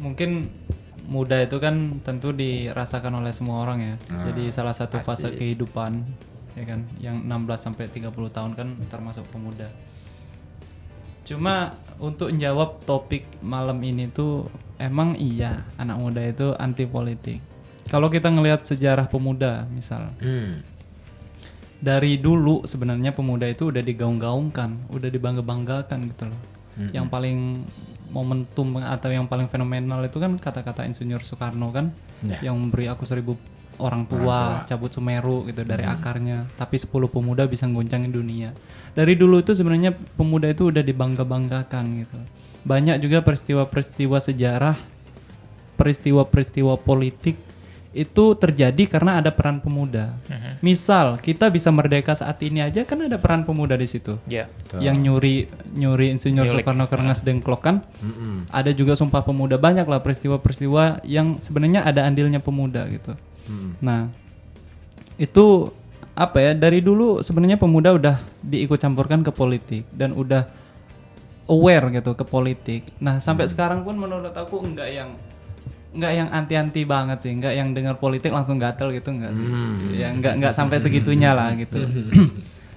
Mungkin muda itu kan tentu dirasakan oleh semua orang ya. Jadi salah satu pasti. fase kehidupan ya kan, yang 16 sampai 30 tahun kan termasuk pemuda. Cuma untuk menjawab topik malam ini tuh emang iya anak muda itu anti politik. Kalau kita ngelihat sejarah pemuda misal, dari dulu sebenarnya pemuda itu udah digaung-gaungkan, udah dibangga-banggakan gitu loh. Yang paling momentum atau yang paling fenomenal itu kan kata-kata Insinyur Soekarno kan, yang memberi aku 1000 orang tua, cabut Semeru gitu dari akarnya, tapi 10 pemuda bisa goncangin dunia. Dari dulu itu sebenarnya pemuda itu udah dibangga-banggakan gitu. Banyak juga peristiwa-peristiwa sejarah, peristiwa-peristiwa politik itu terjadi karena ada peran pemuda. Misal kita bisa merdeka saat ini aja kan ada peran pemuda di situ. Ya. Yang nyuri Insinyur Soekarno karena sedengklok kan. Ada juga Sumpah Pemuda, banyak lah peristiwa-peristiwa yang sebenarnya ada andilnya pemuda gitu. Nah, itu apa ya? Dari dulu sebenarnya pemuda udah diikut campurkan ke politik dan udah aware gitu ke politik. Nah, sampai sekarang pun menurut aku enggak yang anti-anti banget sih, enggak yang dengar politik langsung gatel gitu, enggak sih. Ya enggak sampai segitunya lah gitu.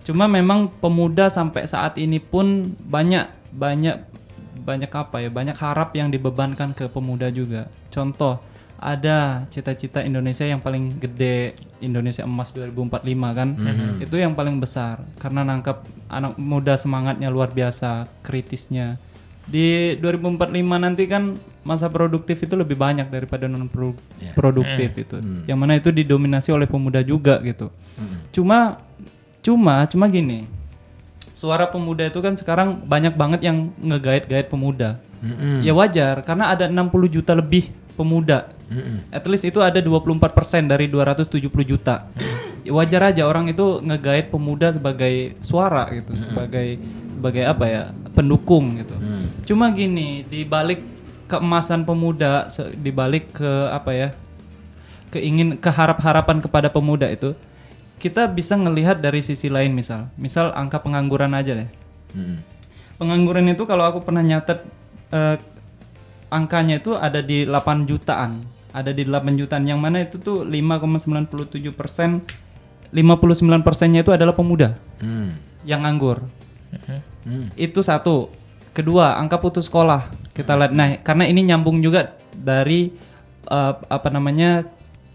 Cuma memang pemuda sampai saat ini pun banyak apa ya? Banyak harap yang dibebankan ke pemuda juga. Contoh, ada cita-cita Indonesia yang paling gede, Indonesia Emas 2045 kan. Itu yang paling besar karena nangkep anak muda semangatnya luar biasa, kritisnya. Di 2045 nanti kan masa produktif itu lebih banyak daripada non produktif itu. Yang mana itu didominasi oleh pemuda juga gitu. Cuma gini. Suara pemuda itu kan sekarang banyak banget yang ngegait-gait pemuda. Ya wajar karena ada 60 juta lebih pemuda. At least itu ada 24% dari 270 juta. Ya wajar aja orang itu ngegait pemuda sebagai suara gitu, sebagai apa ya? Pendukung gitu. Cuma gini, di balik keemasan pemuda, di balik ke apa ya? Keharap-harapan kepada pemuda itu, kita bisa ngelihat dari sisi lain misal angka pengangguran aja deh. Pengangguran itu kalau aku pernah nyatet angkanya itu ada di 8 jutaan. Ada di 8 jutaan yang mana itu tuh 5,97%, 59%-nya itu adalah pemuda yang nganggur. Itu satu. Kedua, angka putus sekolah. Kita lihat. Nah, karena ini nyambung juga dari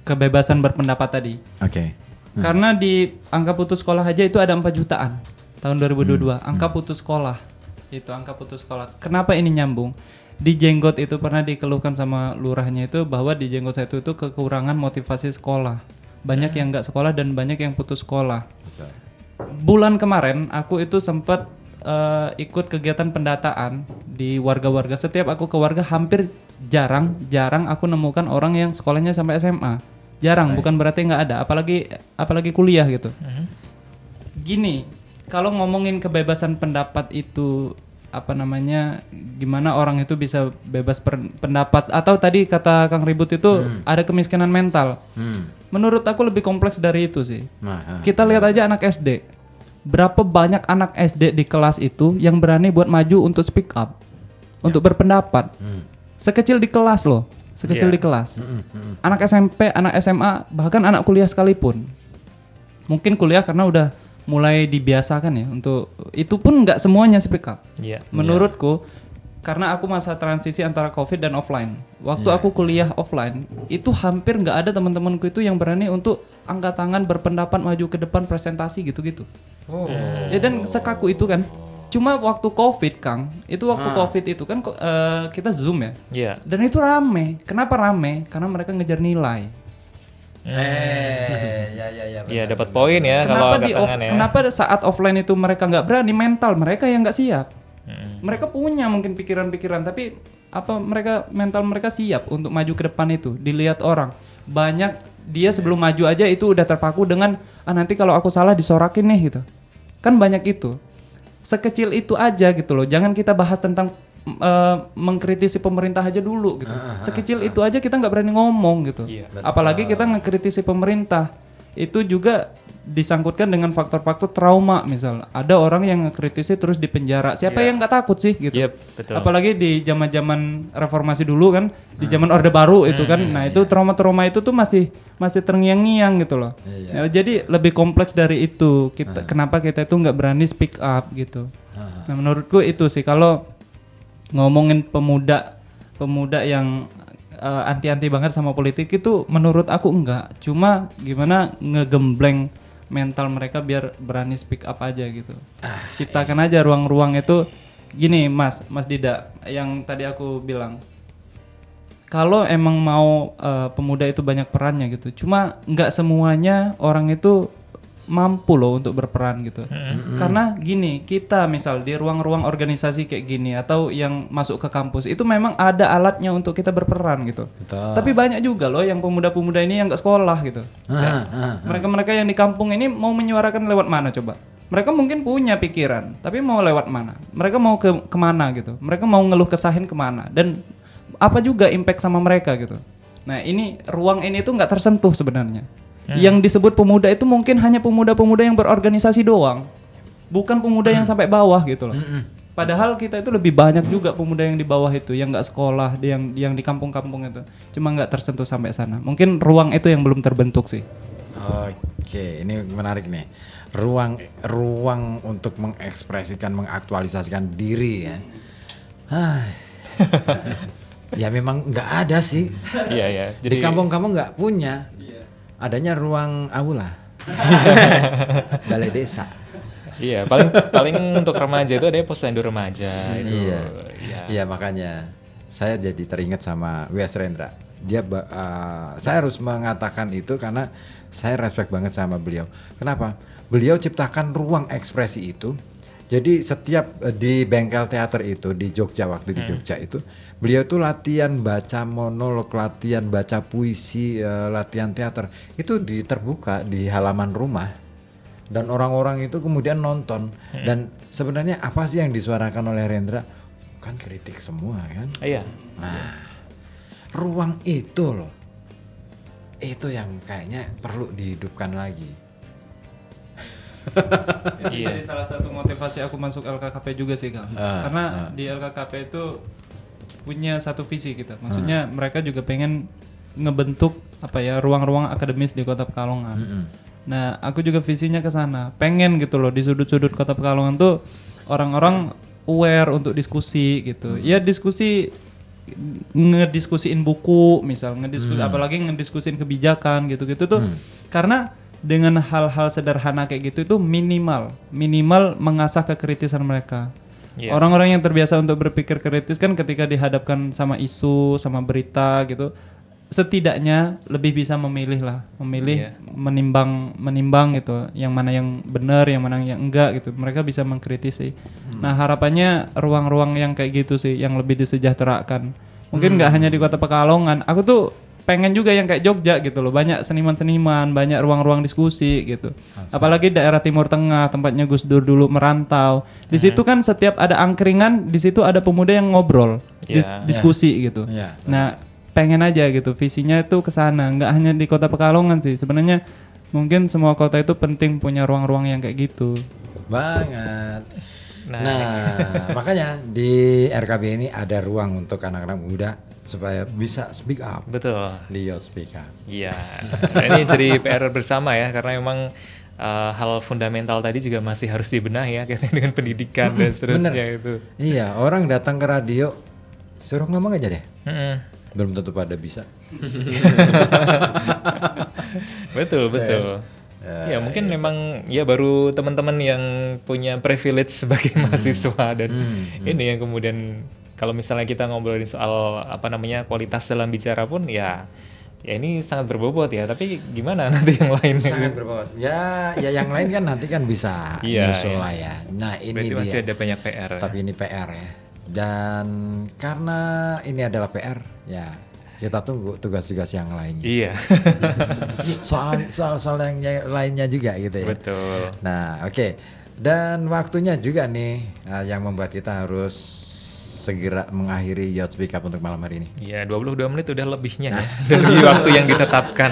kebebasan berpendapat tadi. Oke. Karena di angka putus sekolah aja itu ada 4 jutaan tahun 2022. Angka putus sekolah. Itu angka putus sekolah. Kenapa ini nyambung? Di Jenggot itu pernah dikeluhkan sama lurahnya itu bahwa di Jenggot saya itu kekurangan motivasi sekolah. Banyak yang nggak sekolah dan banyak yang putus sekolah. Bulan kemarin aku itu sempat ikut kegiatan pendataan di warga-warga. Setiap aku ke warga hampir jarang aku nemukan orang yang sekolahnya sampai SMA. Jarang, bukan berarti nggak ada. Apalagi kuliah gitu. Gini, kalau ngomongin kebebasan pendapat itu gimana orang itu bisa bebas pendapat atau tadi kata Kang Ribut itu ada kemiskinan mental. Menurut aku lebih kompleks dari itu sih. Kita lihat aja anak SD. Berapa banyak anak SD di kelas itu yang berani buat maju untuk speak up, untuk berpendapat. Sekecil di kelas loh, di kelas. Anak SMP, anak SMA, bahkan anak kuliah sekalipun. Mungkin kuliah karena udah mulai dibiasakan ya untuk itu pun nggak semuanya speak up. Menurutku karena aku masa transisi antara COVID dan offline. Waktu aku kuliah offline itu hampir nggak ada teman-temanku itu yang berani untuk angkat tangan berpendapat maju ke depan presentasi gitu-gitu. Ya dan sekaku itu kan. Cuma waktu COVID Kang, COVID itu kan kita Zoom ya. Dan itu rame. Kenapa rame? Karena mereka ngejar nilai. Iya dapat poin ya kalau angkat tangan ya. Kenapa saat offline itu mereka nggak berani, mental mereka yang nggak siap. Mereka punya mungkin pikiran-pikiran tapi mental mereka siap untuk maju ke depan itu. Dilihat orang banyak dia sebelum maju aja itu udah terpaku dengan nanti kalau aku salah disorakin nih gitu. Kan banyak itu. Sekecil itu aja gitu loh. Jangan kita bahas tentang mengkritisi pemerintah aja dulu gitu. Sekecil itu aja kita nggak berani ngomong gitu. Apalagi kita ngekritisi pemerintah. Itu juga disangkutkan dengan faktor-faktor trauma, misal ada orang yang ngekritisi terus dipenjara, siapa yang nggak takut sih gitu. Betul. Apalagi di zaman-zaman reformasi dulu kan, di zaman Orde Baru itu kan, nah itu trauma-trauma itu tuh masih terngiang-ngiang gitu loh. Ya, jadi lebih kompleks dari itu. Kenapa kita itu nggak berani speak up gitu. Nah menurutku itu sih, kalau ngomongin pemuda yang anti-anti banget sama politik itu, menurut aku enggak. Cuma gimana ngegembleng mental mereka biar berani speak up aja gitu. Ciptakan aja ruang-ruang itu. Gini Mas Dida, yang tadi aku bilang, kalau emang mau pemuda itu banyak perannya gitu. Cuma enggak semuanya orang itu mampu loh untuk berperan gitu. Karena gini, kita misal di ruang-ruang organisasi kayak gini atau yang masuk ke kampus itu memang ada alatnya untuk kita berperan gitu. Betul. Tapi banyak juga loh yang pemuda-pemuda ini yang nggak sekolah gitu. Mereka-mereka yang di kampung ini mau menyuarakan lewat mana coba? Mereka mungkin punya pikiran, tapi mau lewat mana? Mereka mau kemana gitu? Mereka mau ngeluh kesahin kemana? Dan apa juga impact sama mereka gitu? Nah ini ruang ini tuh nggak tersentuh sebenarnya. Yang disebut pemuda itu mungkin hanya pemuda-pemuda yang berorganisasi doang, bukan pemuda yang sampai bawah gitu loh. Padahal kita itu lebih banyak juga pemuda yang di bawah itu, yang nggak sekolah, yang di kampung-kampung itu, cuma nggak tersentuh sampai sana. Mungkin ruang itu yang belum terbentuk sih. Oke, ini menarik nih. Ruang untuk mengekspresikan, mengaktualisasikan diri ya. Ya memang nggak ada sih. Iya. Jadi di kampung-kampung nggak punya. Adanya ruang aula. Balai desa. Iya, paling untuk remaja itu ada posyandu remaja itu. Iya, makanya saya jadi teringat sama W.S. Rendra. Saya harus mengatakan itu karena saya respect banget sama beliau. Kenapa? Beliau ciptakan ruang ekspresi itu. Jadi setiap di bengkel teater itu di Jogja, waktu di Jogja itu, beliau tuh latihan baca monolog, latihan baca puisi, latihan teater itu terbuka di halaman rumah, dan orang-orang itu kemudian nonton. Dan sebenarnya apa sih yang disuarakan oleh Rendra? Kan kritik semua kan? Iya. Nah, ruang itu loh, itu yang kayaknya perlu dihidupkan lagi. Itu jadi salah satu motivasi aku masuk LKKP juga sih Kak. Karena di LKKP itu punya satu visi kita. Maksudnya mereka juga pengen ngebentuk ruang-ruang akademis di Kota Pekalongan. Nah, aku juga visinya ke sana. Pengen gitu loh di sudut-sudut Kota Pekalongan tuh orang-orang aware untuk diskusi gitu. Ya diskusi, ngediskusiin buku misal, apalagi ngediskusiin kebijakan gitu-gitu tuh. Karena dengan hal-hal sederhana kayak gitu itu minimal mengasah kekritisan mereka. Orang-orang yang terbiasa untuk berpikir kritis kan ketika dihadapkan sama isu, sama berita gitu, setidaknya lebih bisa memilih, menimbang gitu, yang mana yang benar, yang mana yang enggak gitu. Mereka bisa mengkritisi. Nah, harapannya ruang-ruang yang kayak gitu sih yang lebih disejahterakan. Mungkin nggak hanya di Kota Pekalongan. Aku tuh pengen juga yang kayak Jogja gitu loh, banyak seniman-seniman, banyak ruang-ruang diskusi gitu. Apalagi daerah Timur Tengah, tempatnya Gus Dur dulu merantau. Di situ kan setiap ada angkringan, di situ ada pemuda yang ngobrol, diskusi gitu. Nah, pengen aja gitu, visinya itu ke sana, nggak hanya di Kota Pekalongan sih. Sebenarnya mungkin semua kota itu penting punya ruang-ruang yang kayak gitu. Banget. Nah, makanya di RKB ini ada ruang untuk anak-anak muda supaya bisa speak up. Betul. Dia speak up. Iya. Nah, ini jadi PR bersama ya, karena memang hal fundamental tadi juga masih harus dibenahi ya, kaitannya dengan pendidikan dan seterusnya itu. Iya, orang datang ke radio suruh ngomong aja deh. Belum tentu pada bisa. Betul. Ya mungkin memang ya baru teman-teman yang punya privilege sebagai mahasiswa dan ini yang kemudian kalau misalnya kita ngobrolin soal kualitas dalam bicara pun ya ini sangat berbobot ya, tapi gimana nanti yang lain? Sangat berbobot. Ya yang lain kan nanti kan bisa nyusul lah ya. Nah, ini berarti dia. Masih ada banyak PR. Tapi ini PR ya. Dan karena ini adalah PR ya, kita tunggu tugas-tugas yang lainnya. Iya. soal yang lainnya juga gitu ya. Betul. Nah, oke. Dan waktunya juga nih yang membuat kita harus segera mengakhiri Youth Speak Up untuk malam hari ini. Ya 22 menit udah lebihnya ya dari waktu yang ditetapkan.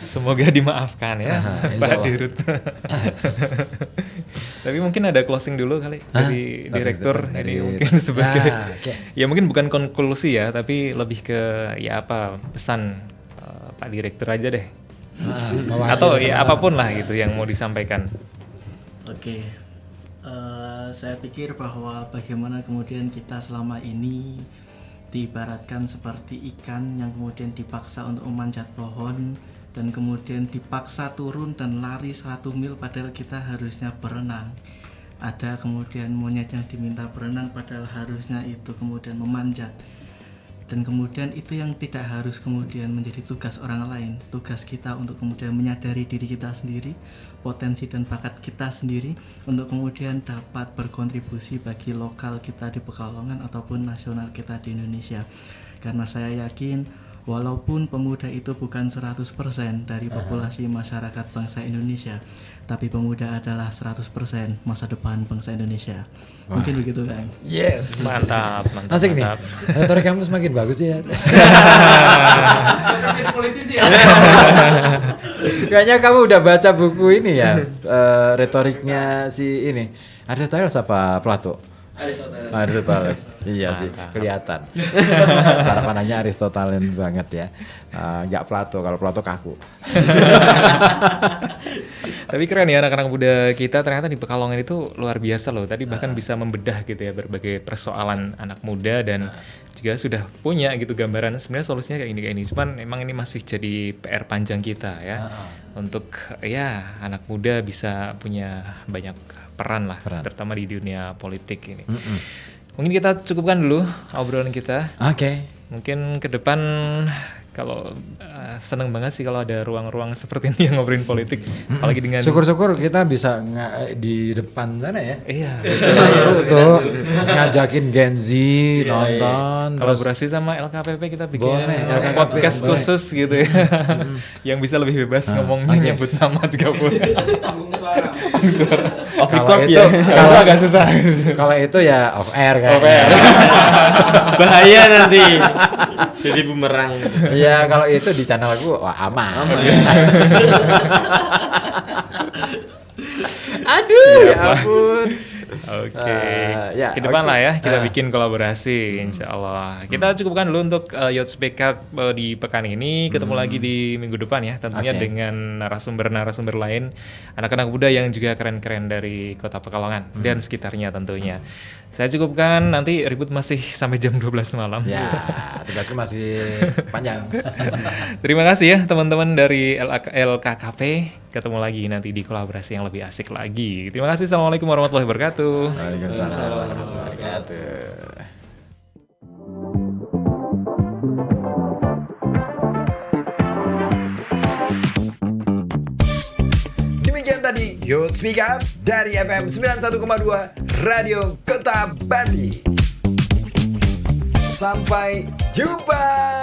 Semoga dimaafkan ya Pak Dirut. Tapi mungkin ada closing dulu kali dari direktur ini mungkin sebagai ya mungkin bukan konklusi ya, tapi lebih ke ya apa pesan Pak Direktur aja deh. Atau ya apapun lah gitu yang mau disampaikan. Oke. Saya pikir bahwa bagaimana kemudian kita selama ini diibaratkan seperti ikan yang kemudian dipaksa untuk memanjat pohon dan kemudian dipaksa turun dan lari 100 mil padahal kita harusnya berenang. Ada kemudian monyet yang diminta berenang padahal harusnya itu kemudian memanjat. Dan kemudian itu yang tidak harus kemudian menjadi tugas orang lain. Tugas kita untuk kemudian menyadari diri kita sendiri, potensi dan bakat kita sendiri untuk kemudian dapat berkontribusi bagi lokal kita di Pekalongan ataupun nasional kita di Indonesia. Karena saya yakin walaupun pemuda itu bukan 100% dari populasi masyarakat bangsa Indonesia, tapi pemuda adalah 100% masa depan bangsa Indonesia. Mungkin begitu kan? Yes. Mantap. Asik nih. Retorik kamu semakin bagus ya. Politisi ya. Kayaknya kamu udah baca buku ini ya, retoriknya si ini. Aristoteles apa Plato? Aristoteles. Iya sih, kelihatan. Cara pandangnya Aristotelian banget ya. Nggak Plato, kalau Plato kaku. Tapi keren ya anak-anak muda kita ternyata di Pekalongan itu luar biasa loh. Tadi bahkan bisa membedah gitu ya berbagai persoalan anak muda dan juga sudah punya gitu gambaran sebenarnya solusinya kayak ini. Cuman emang ini masih jadi PR panjang kita ya. Untuk ya anak muda bisa punya banyak peran lah, terutama di dunia politik ini. Mungkin kita cukupkan dulu obrolan kita. Oke. Mungkin ke depan kalau seneng banget sih kalau ada ruang-ruang seperti ini yang ngobrolin politik, apalagi dengan Syukur-syukur kita bisa di depan sana ya. iya Seru tuh ngajakin Gen Z nonton. kolaborasi sama LKPP kita bikin Boleh, LKPP, podcast boleh. khusus gitu ya, yang bisa lebih bebas ngomongnya, nyebut nama juga boleh. Panggung suara. Kalau itu Kalau agak susah. kalau itu ya off air kan. Bahaya nanti jadi bumerang. Iya, kalau itu di channel aku wah aman. Aduh, ya ampun. Oke, Ya, ke depan oke. lah ya kita bikin kolaborasi, insya Allah. Kita cukupkan dulu untuk Youth Speak Up di pekan ini. Ketemu lagi di minggu depan ya, tentunya Oke. dengan narasumber-narasumber lain, anak-anak muda yang juga keren-keren dari Kota Pekalongan dan sekitarnya tentunya. Saya cukupkan, nanti ribut masih sampai jam 12 malam. Ya, tugasku masih panjang. Terima kasih ya teman-teman dari LKKP. Ketemu lagi nanti di kolaborasi yang lebih asik lagi. Terima kasih. Assalamualaikum warahmatullahi wabarakatuh. Waalaikumsalam warahmatullahi wabarakatuh. Demikian tadi Youth Speak Up dari FM 91,2 Radio Kota Bandi. Sampai jumpa.